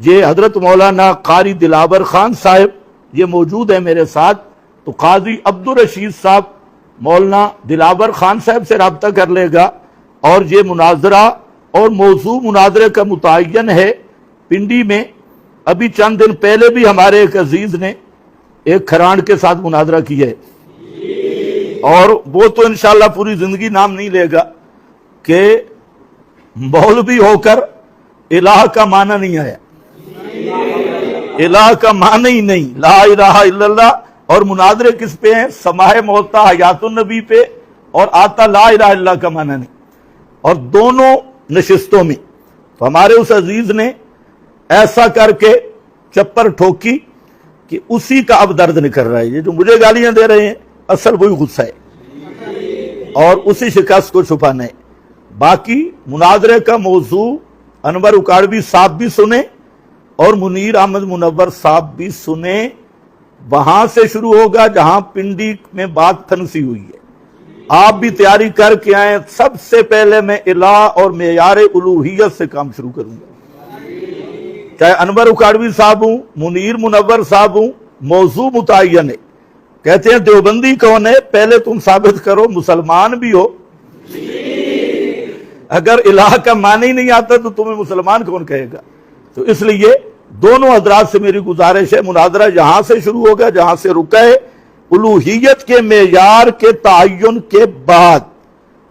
یہ حضرت مولانا قاری دلاور خان صاحب یہ موجود ہے میرے ساتھ، تو قاضی عبدالرشید صاحب مولانا دلاور خان صاحب سے رابطہ کر لے گا، اور یہ مناظرہ اور موضوع مناظرے کا متعین ہے پنڈی میں۔ ابھی چند دن پہلے بھی ہمارے ایک عزیز نے ایک کھرانڈ کے ساتھ مناظرہ کیا ہے، اور وہ تو انشاءاللہ پوری زندگی نام نہیں لے گا کہ مولوی ہو کر الہ کا معنی نہیں آیا، الہ کا معنی ہی نہیں، لا الہ الا اللہ۔ اور مناظرے کس پہ ہیں؟ سماع موتا حیات النبی پہ، اور آتا لا الہ الا اللہ کا معنی نہیں، اور دونوں نشستوں میں تو ہمارے اس عزیز نے ایسا کر کے چپر ٹھوکی کہ اسی کا اب درد نکل رہا ہے۔ یہ جو مجھے گالیاں دے رہے ہیں اصل وہی غصہ ہے، اور اسی شکست کو چھپانا ہے۔ باقی مناظرے کا موضوع انور اکاڑوی صاحب بھی سنیں اور منیر احمد منور صاحب بھی سنیں، وہاں سے شروع ہوگا جہاں پنڈی میں بات پھنسی ہوئی ہے۔ آپ بھی تیاری کر کے آئیں۔ سب سے پہلے میں الہ اور معیار الوہیت سے کام شروع کروں گا، چاہے انور اکاڑوی صاحب ہوں، منیر منور صاحب ہوں، موضوع متعین ہے۔ کہتے ہیں دیوبندی کون ہے؟ پہلے تم ثابت کرو مسلمان بھی ہو۔ اگر الہ کا معنی ہی نہیں آتا تو تمہیں مسلمان کون کہے گا؟ تو اس لیے دونوں حضرات سے میری گزارش ہے، مناظرہ یہاں سے شروع ہوگا جہاں سے رکا ہے۔ الوہیت کے معیار کے تعین کے بعد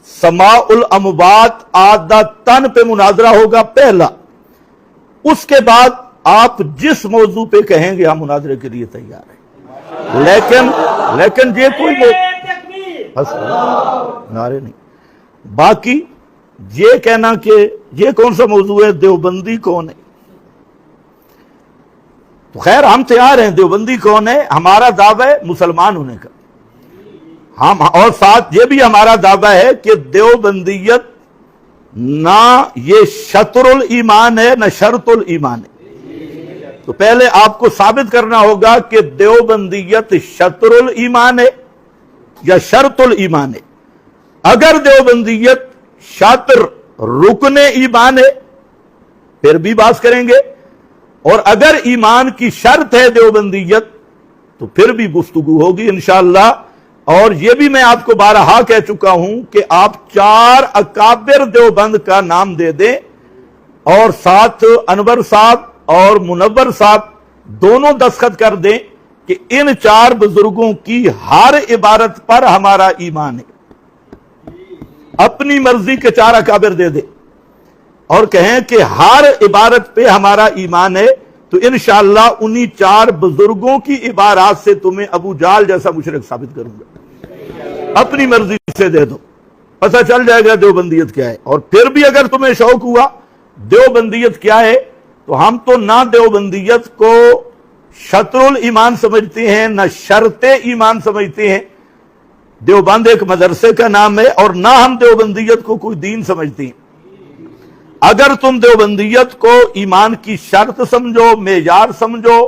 سماع الاموات عادتاً پہ مناظرہ ہوگا پہلا، اس کے بعد آپ جس موضوع پہ کہیں گے ہم مناظرے کے لیے تیار ہیں، لیکن یہ کوئی نعرے نہیں۔ باقی یہ کہنا کہ یہ کون سا موضوع ہے، دیوبندی کون ہے، تو خیر ہم تیار ہیں۔ دیوبندی کون ہے؟ ہمارا دعویٰ ہے مسلمان ہونے کا، ہم اور ساتھ یہ بھی ہمارا دعویٰ ہے کہ دیوبندیت نہ یہ شطر الایمان ہے نہ شرط الایمان ہے۔ تو پہلے آپ کو ثابت کرنا ہوگا کہ دیوبندیت شطر الایمان ہے یا شرط الایمان ہے۔ اگر دیوبندیت شطر رکن ایمان ہے پھر بھی بات کریں گے، اور اگر ایمان کی شرط ہے دیوبندیت تو پھر بھی گفتگو ہوگی انشاءاللہ۔ اور یہ بھی میں آپ کو بارہا کہہ چکا ہوں کہ آپ 4 اکابر دیوبند کا نام دے دیں، اور ساتھ انور صاحب اور منور صاحب دونوں دستخط کر دیں کہ ان 4 بزرگوں کی ہر عبارت پر ہمارا ایمان ہے۔ اپنی مرضی کے 4 اکابر دے دیں اور کہیں کہ ہر عبارت پہ ہمارا ایمان ہے، تو انشاءاللہ انہی 4 بزرگوں کی عبارات سے تمہیں ابو جہل جیسا مشرک ثابت کروں گا۔ اپنی مرضی سے دے دو، پتہ چل جائے گا دیوبندیت کیا ہے۔ اور پھر بھی اگر تمہیں شوق ہوا دیوبندیت کیا ہے، تو ہم تو نہ دیوبندیت کو شطر الایمان سمجھتے ہیں نہ شرط ایمان سمجھتے ہیں۔ دیوبند ایک مدرسے کا نام ہے، اور نہ ہم دیوبندیت کو کوئی دین سمجھتے ہیں۔ اگر تم دیوبندیت کو ایمان کی شرط سمجھو، معیار سمجھو،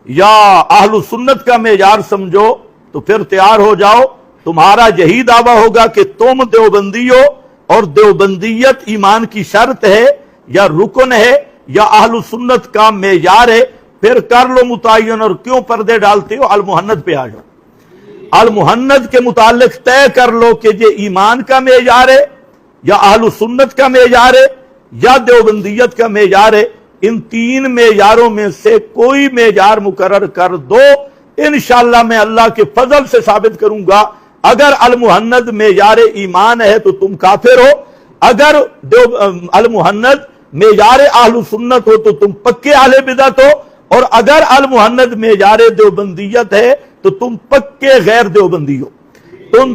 یا اہل سنت کا معیار سمجھو، تو پھر تیار ہو جاؤ۔ تمہارا یہی دعویٰ ہوگا کہ تم دیوبندی ہو، اور دیوبندیت ایمان کی شرط ہے یا رکن ہے یا اہل سنت کا معیار ہے، پھر کر لو متعین۔ اور کیوں پردے ڈالتے ہو؟ المحند پہ آ جاؤ، المحند کے متعلق طے کر لو کہ یہ ایمان کا معیار ہے یا اہل سنت کا معیار ہے یا دیوبندیت کا معیار ہے۔ ان 3 معیاروں میں سے کوئی معیار مقرر کر دو، انشاءاللہ میں اللہ کے فضل سے ثابت کروں گا۔ اگر المحند معیار ایمان ہے تو تم کافر ہو، اگر المحند معیار اہل سنت ہو تو تم پکے اہل بدعت ہو، اور اگر المحند معیار دیوبندیت ہے تو تم پکے غیر دیوبندی ہو،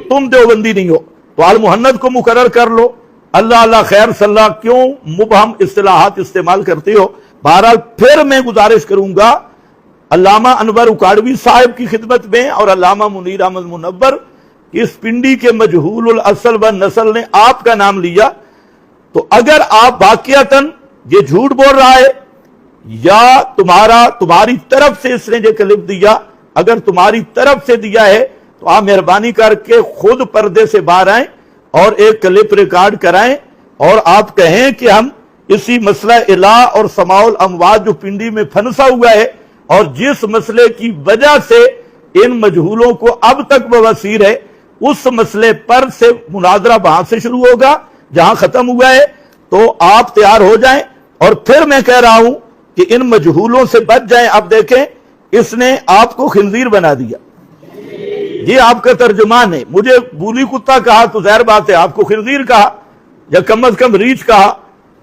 تم دیوبندی نہیں ہو۔ تو المحند کو مقرر کر لو۔ اللہ اللہ خیر صلی اللہ، کیوں مبہم اصطلاحات استعمال کرتے ہو؟ بہرحال پھر میں گزارش کروں گا علامہ انور اکاڑوی صاحب کی خدمت میں اور علامہ منیر احمد منور، اس پنڈی کے مجہول الاصل و نسل نے آپ کا نام لیا، تو اگر آپ واقعتاً یہ جھوٹ بول رہا ہے یا تمہاری طرف سے اس نے یہ کلپ دیا، اگر تمہاری طرف سے دیا ہے تو آپ مہربانی کر کے خود پردے سے باہر آئیں اور ایک کلپ ریکارڈ کرائیں، اور آپ کہیں کہ ہم اسی مسئلہ الہ اور سماع الاموات جو پنڈی میں پھنسا ہوا ہے، اور جس مسئلے کی وجہ سے ان مجہولوں کو اب تک بواسیر ہے، اس مسئلے پر سے مناظرہ وہاں سے شروع ہوگا جہاں ختم ہوا ہے۔ تو آپ تیار ہو جائیں، اور پھر میں کہہ رہا ہوں کہ ان مجہولوں سے بچ جائیں۔ اب دیکھیں، اس نے آپ کو خنزیر بنا دیا، یہ آپ کا ترجمان ہے۔ مجھے بولی کتا کہا تو ظاہر بات ہے آپ کو خنزیر کہا، یا کم از کم ریچھ کہا۔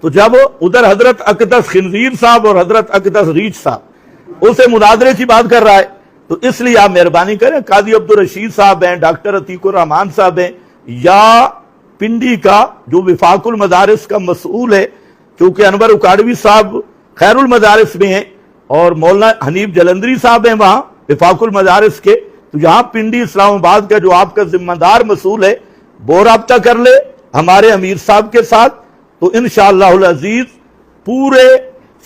تو جب ادھر حضرت اقدس خنزیر صاحب اور حضرت اقدس ریچھ صاحب اسے مناظرے کی بات کر رہا ہے، تو اس لیے آپ مہربانی کریں، قاضی عبدالرشید صاحب ہیں، ڈاکٹر عتیق الرحمان صاحب ہیں، یا پنڈی کا جو وفاق المدارس کا مسئول ہے، کیونکہ انور اکاڑوی صاحب خیر المدارس میں ہیں اور مولانا حنیف جلندری صاحب ہیں وہاں وفاق المدارس کے، تو یہاں پنڈی اسلام آباد کا جو آپ کا ذمہ دار مسئول ہے وہ رابطہ کر لے ہمارے امیر صاحب کے ساتھ۔ تو انشاءاللہ العزیز پورے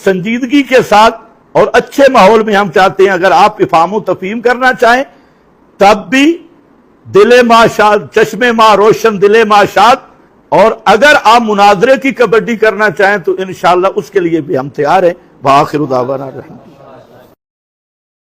سنجیدگی کے ساتھ اور اچھے ماحول میں ہم چاہتے ہیں، اگر آپ افہام و تفہیم کرنا چاہیں تب بھی دل ما شاد، چشم ما روشن دل ما شاد، اور اگر آپ مناظرے کی کبڈی کرنا چاہیں تو انشاءاللہ اس کے لیے بھی ہم تیار ہیں۔ وآخر دعوانا الحمدللہ۔